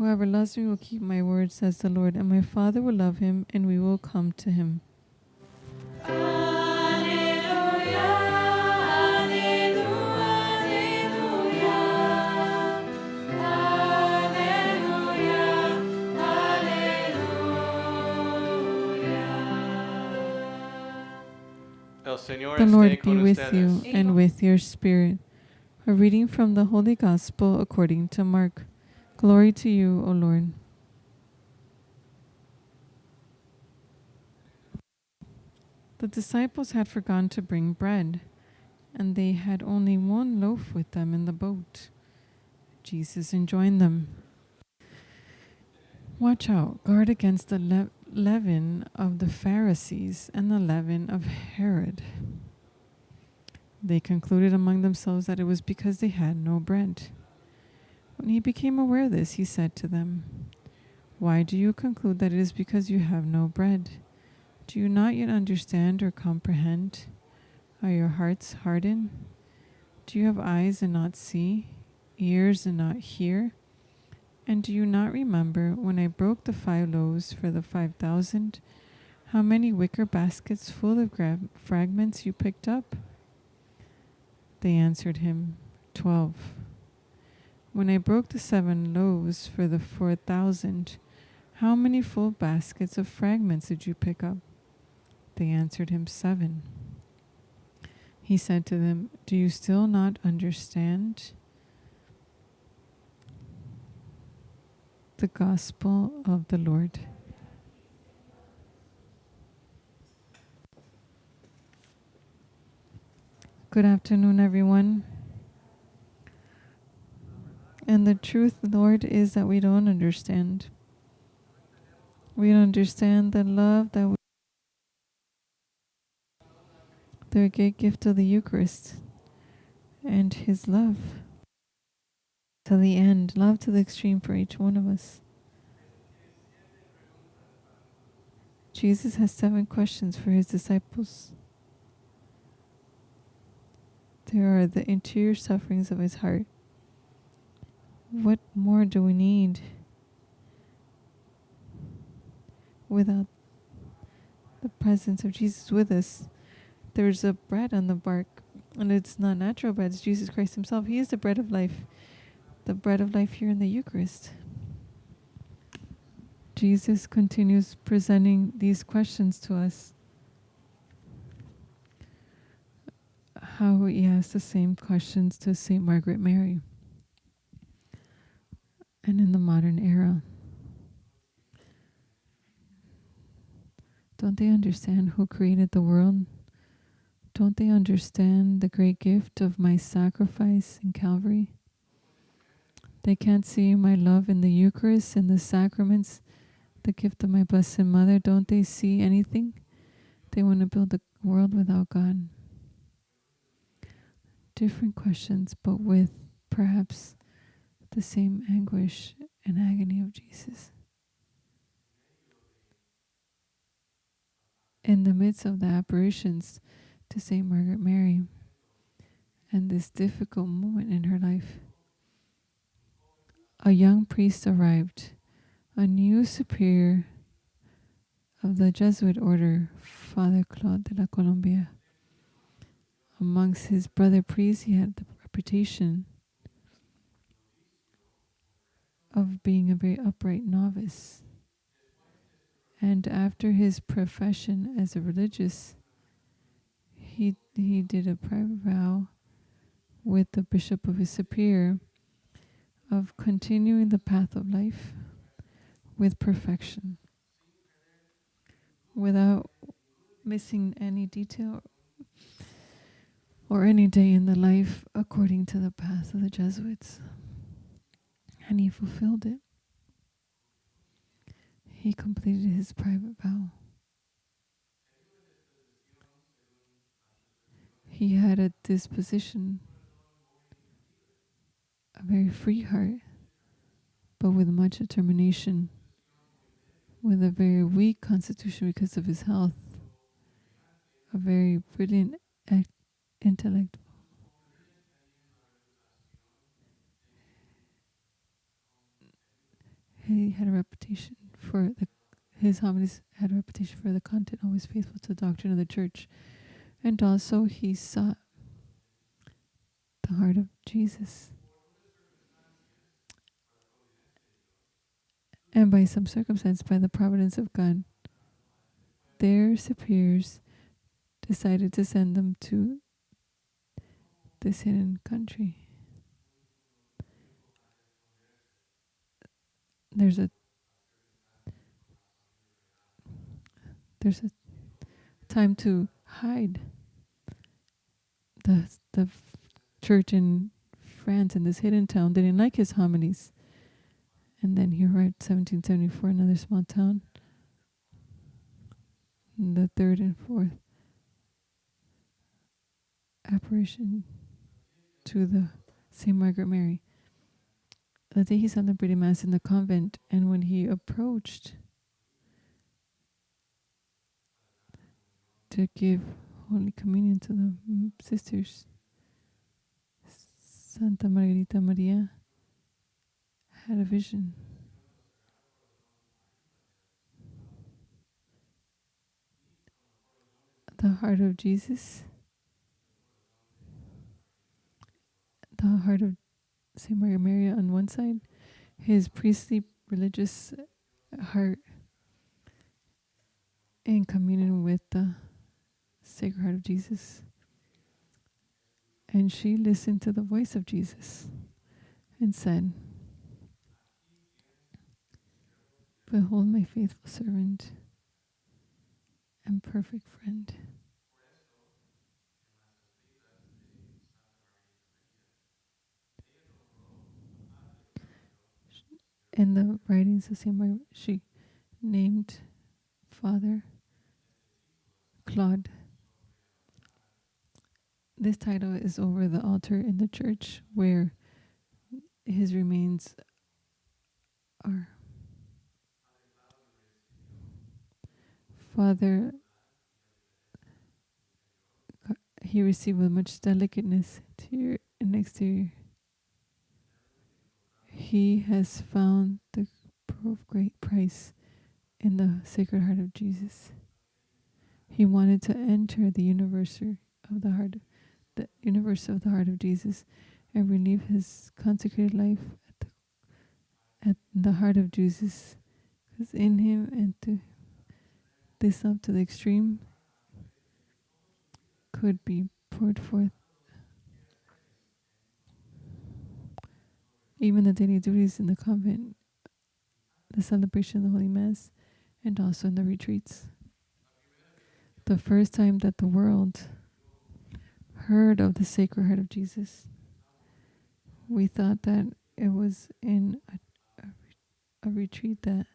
Whoever loves me will keep my word, says the Lord, and my Father will love him, and we will come to him. The Lord be with you and with your spirit. A reading from the Holy Gospel according to Mark. Glory to you, O Lord. The disciples had forgotten to bring bread, and they had only one loaf with them in the boat. Jesus enjoined them. Watch out, guard against the leaven of the Pharisees and the leaven of Herod. They concluded among themselves that it was because they had no bread. When he became aware of this, he said to them, "Why do you conclude that it is because you have no bread? Do you not yet understand or comprehend? Are your hearts hardened? Do you have eyes and not see, ears and not hear? And do you not remember when I broke the 5 loaves for the 5,000, how many wicker baskets full of fragments you picked up?" They answered him, 12. When I broke the 7 loaves for the 4,000, how many full baskets of fragments did you pick up? They answered him, 7. He said to them, "Do you still not understand?" The Gospel of the Lord. Good afternoon, everyone. And the truth, Lord, is that we don't understand. We don't understand the love that the great gift of the Eucharist and his love to the end, love to the extreme for each one of us. Jesus has 7 questions for his disciples. There are the interior sufferings of his heart. What more do we need without the presence of Jesus with us? There's a bread on the bark, and it's not natural bread. It's Jesus Christ himself. He is the bread of life here in the Eucharist. Jesus continues presenting these questions to us. How he asked the same questions to St. Margaret Mary. And in the modern era, don't they understand who created the world? Don't they understand the great gift of my sacrifice in Calvary? They can't see my love in the Eucharist and the sacraments, the gift of my Blessed Mother. Don't they see anything? They want to build a world without God. Different questions, but with perhaps the same anguish and agony of Jesus. In the midst of the apparitions to St. Margaret Mary and this difficult moment in her life, a young priest arrived, a new superior of the Jesuit order, Father Claude de la Colombia. Amongst his brother priests, he had the reputation of being a very upright novice. And after his profession as a religious, he did a private vow with the bishop of his superior of continuing the path of life with perfection, without missing any detail or any day in the life according to the path of the Jesuits. And he fulfilled it. He completed his private vow. He had a disposition, a very free heart, but with much determination, with a very weak constitution because of his health, a very brilliant intellect. He had a reputation for his homilies had a reputation for the content, always faithful to the doctrine of the church. And also he sought the heart of Jesus. And by some circumstance, by the providence of God, their superiors decided to send them to this hidden country. There's a time to hide. The church in France, in this hidden town, didn't like his homilies. And then he arrived 1774, another small town. The third and fourth apparition to the St. Margaret Mary. The day he celebrated Mass in the convent, and when he approached to give Holy Communion to the sisters, Santa Margarita Maria had a vision. The heart of Jesus, the heart of St. Margaret Mary on one side, his priestly religious heart in communion with the Sacred Heart of Jesus. And she listened to the voice of Jesus and said, "Behold my faithful servant and perfect friend." In the writings of St. Margaret, she named Father Claude. This title is over the altar in the church where his remains are. Father, he received with much delicateness, interior and exterior. He has found the pearl of great price in the Sacred Heart of Jesus. He wanted to enter the universe of the heart of Jesus, and relive his consecrated life at the heart of Jesus, because in him, and to this up to the extreme, could be poured forth. Even the daily duties in the convent, the celebration of the Holy Mass, and also in the retreats. The first time that the world heard of the Sacred Heart of Jesus, we thought that it was in a retreat that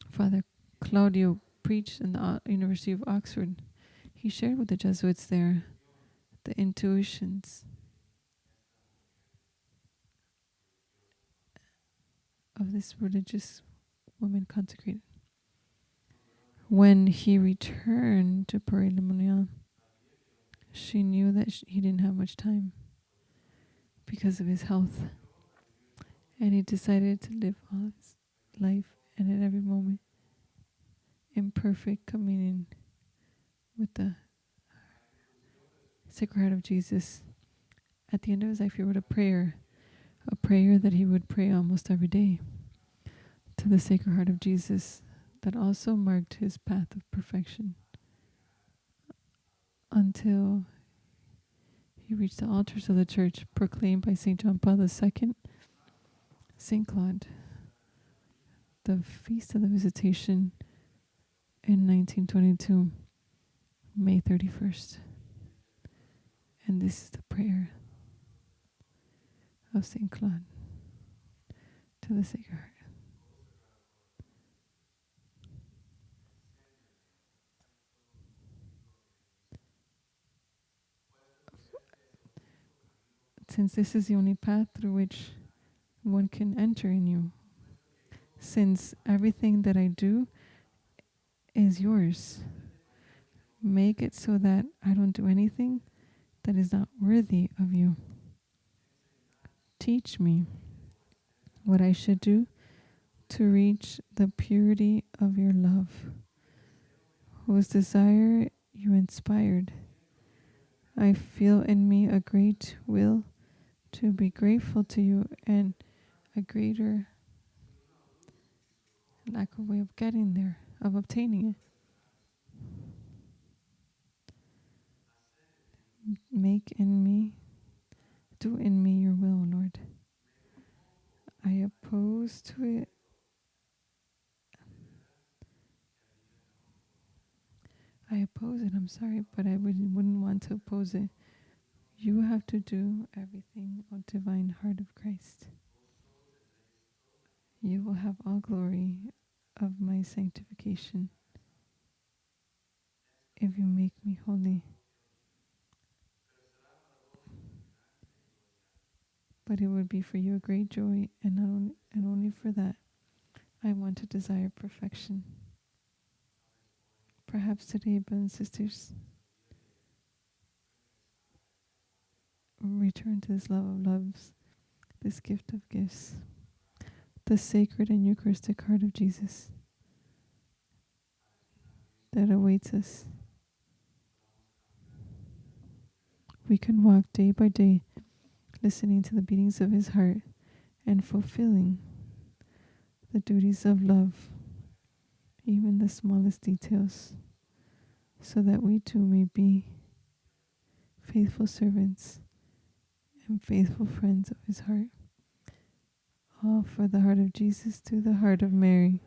Father Claudio preached in the University of Oxford. He shared with the Jesuits there the intuitions of this religious woman consecrated. When he returned to Paris-le-Monial, she knew that he didn't have much time because of his health. And he decided to live all his life and at every moment in perfect communion with the Sacred Heart of Jesus. At the end of his life, he wrote a prayer that he would pray almost every day to the Sacred Heart of Jesus, that also marked his path of perfection until he reached the altars of the church proclaimed by St. John Paul II, St. Claude, the Feast of the Visitation in 1922, May 31st. And this is the prayer of St. Claude to the Sacred Heart. Since this is the only path through which one can enter in you, since everything that I do is yours, make it so that I don't do anything that is not worthy of you. Teach me what I should do to reach the purity of your love, whose desire you inspired. I feel in me a great will to be grateful to you and a greater lack of way of getting there, of obtaining it. Make in me, do in me your will, Lord. I oppose to it. I oppose it, I'm sorry, but I wouldn't want to oppose it. You have to do everything, O divine heart of Christ. You will have all glory of my sanctification if you make me holy. But it would be for you a great joy, and only for that I want to desire perfection. Perhaps today, brothers and sisters, return to this love of loves, this gift of gifts, the sacred and Eucharistic heart of Jesus that awaits us. We can walk day by day, listening to the beatings of his heart and fulfilling the duties of love, even the smallest details, so that we too may be faithful servants and faithful friends of his heart. All for the heart of Jesus, to the heart of Mary.